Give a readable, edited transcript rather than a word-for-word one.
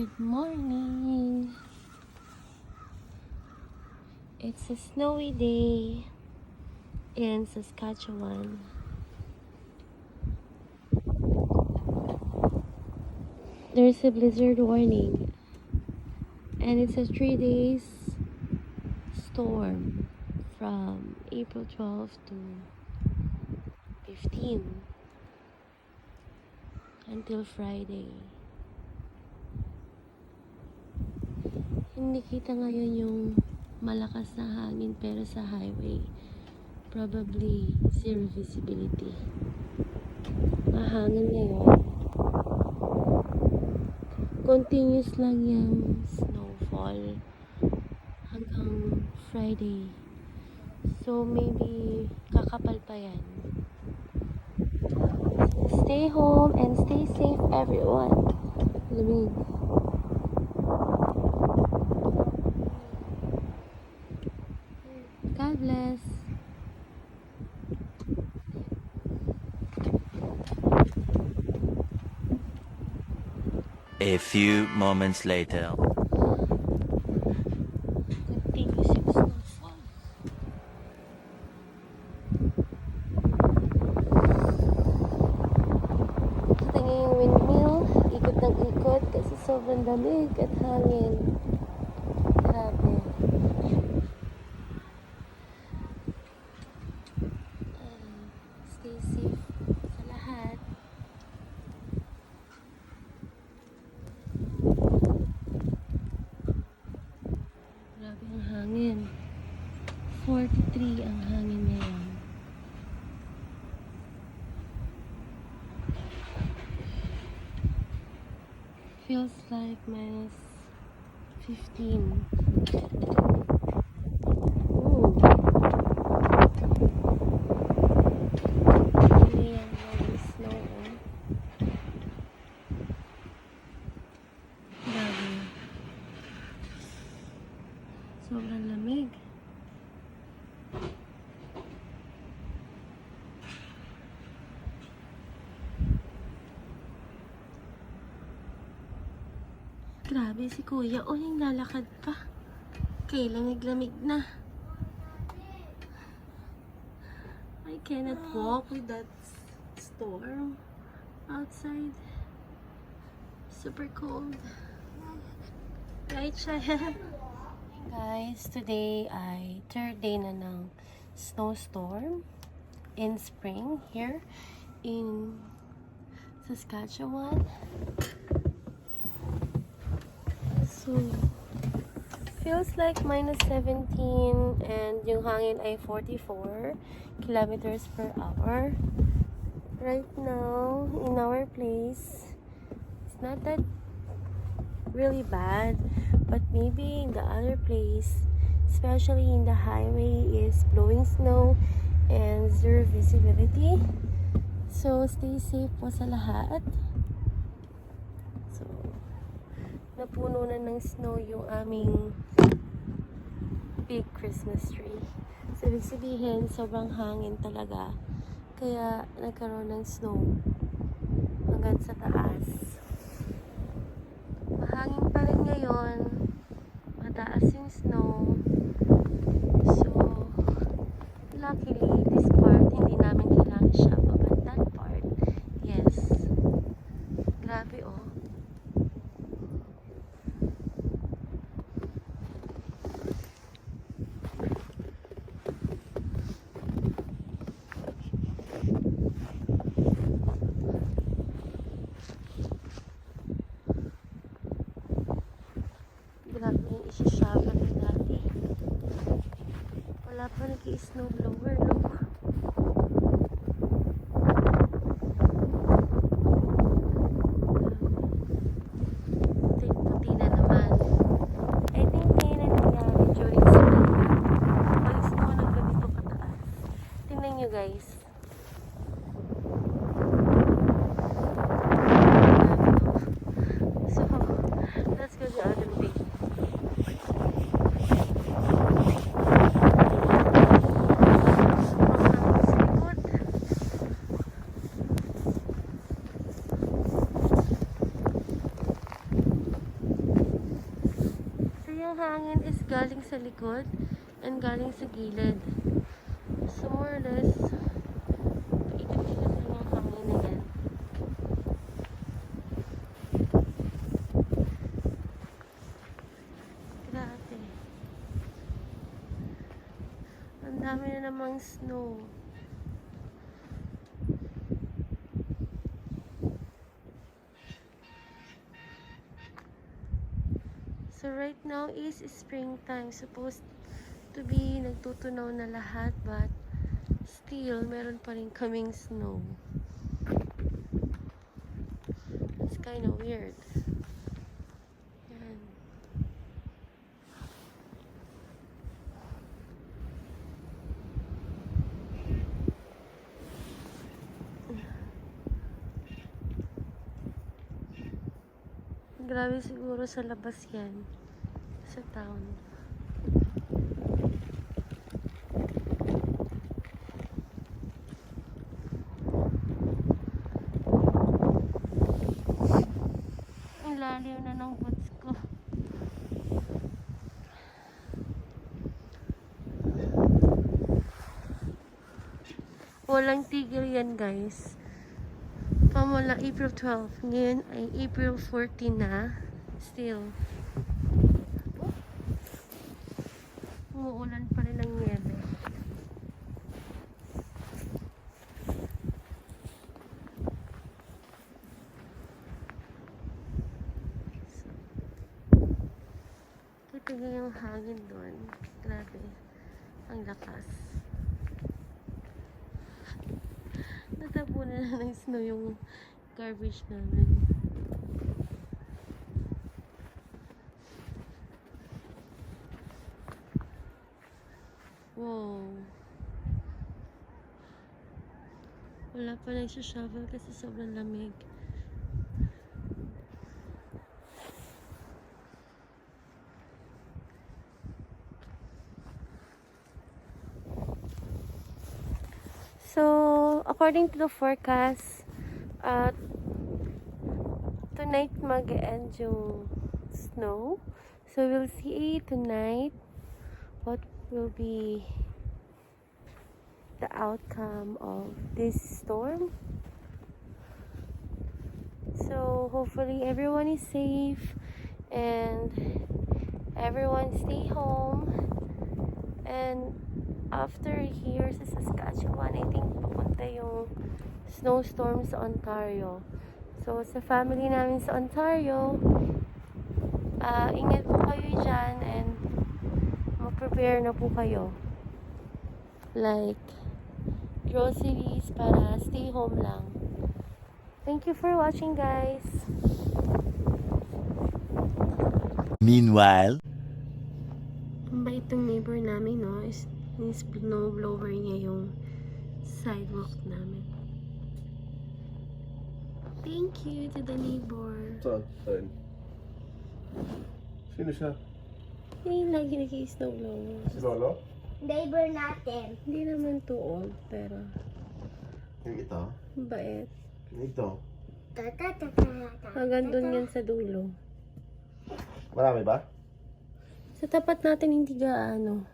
Good morning! It's a snowy day in Saskatchewan. There's a blizzard warning and it's a 3 days storm from April 12 to 15 until Friday. Hindi kita ngayon yung malakas na hangin, pero sa highway probably zero visibility. Mahangin ngayon. Continuous lang yung snowfall hanggang Friday. So maybe kakapal pa yan. Stay home and stay safe, everyone. Lamig. God bless. A few moments later. Continuous yung snowfall. Kita nga yung windmill. Ikot ng ikot kasi sobrang lamig at hangin. Grabe. Stay safe sa lahat. Grabe ang hangin. 43 ang hangin ngayon. Feels like minus 15. Ooh. Ayan yung snow. Grabe. Sobrang lamig. Grabe si Kuya. O, yung lalakad pa. Kailan naglamig na. I cannot walk with that storm outside. Super cold. Right, Shaya? Guys, today ay third day na ng snowstorm in spring here in Saskatchewan. So, feels like minus 17 and yung hangin ay 44 kilometers per hour. Right now, in our place, it's not that really bad, but maybe in the other place, especially in the highway, is blowing snow and zero visibility. So, stay safe po sa lahat. So, napuno na ng snow yung aming big Christmas tree. So, ibig sabihin, sobrang hangin talaga. Kaya, nagkaroon ng snow hanggang sa taas. Mahangin pa rin ngayon. Mataas yung snow. So, luckily, this part, hindi namin kailangan siya. But that part, yes. Grabe, oh. Grabe yung isi-shovel natin. Wala pa nag-i-snowblower, no? Puti na naman. I think ngayon na nangyari during spring. Pag snow na ganito kataas. Tingnan nyo, guys. So, let's go to the other page. galing sa likod and galing sa gilid. So more or less, paikot-ikot lang yung hangin na yan. Grabe. Ang dami na namang snow. So right now is springtime. Supposed to be nagtutunaw na lahat, but still meron pa rin kaming snow. It's kind of weird. Yan. Grabe siguro sa labas yan. Sa town. Ang lalim na ng boots ko. Walang tigil yan, guys. Pamula April 12. Ngayon ay April 14 na. Still. Umuulan pa rin ng niebe. Kita niyo yung hangin doon. Grabe. Ang lakas. Natapunan na ng snow yung garbage namin. Wow. Wala pa nagsha-shovel kasi sobrang lamig. So, according to the forecast, tonight mag-end yung snow. So, we'll see tonight what will be the outcome of this storm. So, hopefully everyone is safe and everyone stay home. And after here sa Saskatchewan, I think papunta yung snowstorm sa Ontario. So, sa family namin sa Ontario, ingat po kayo dyan and mag-prepare na po kayo. Like, groceries para stay home lang. Thank you for watching, guys. Meanwhile, Ang bait ng neighbor namin, no? Is snowblower niya yung sidewalk namin. Thank you to the neighbor. Saan? Sino siya? Yung lagi nag-snowblower. Si Lolo? Neighbor natin. Hindi naman too old, pero Yung ito? bait. Yung ito? Hanggang dun yan sa dulo. Marami ba? Sa tapat natin hindi gaano.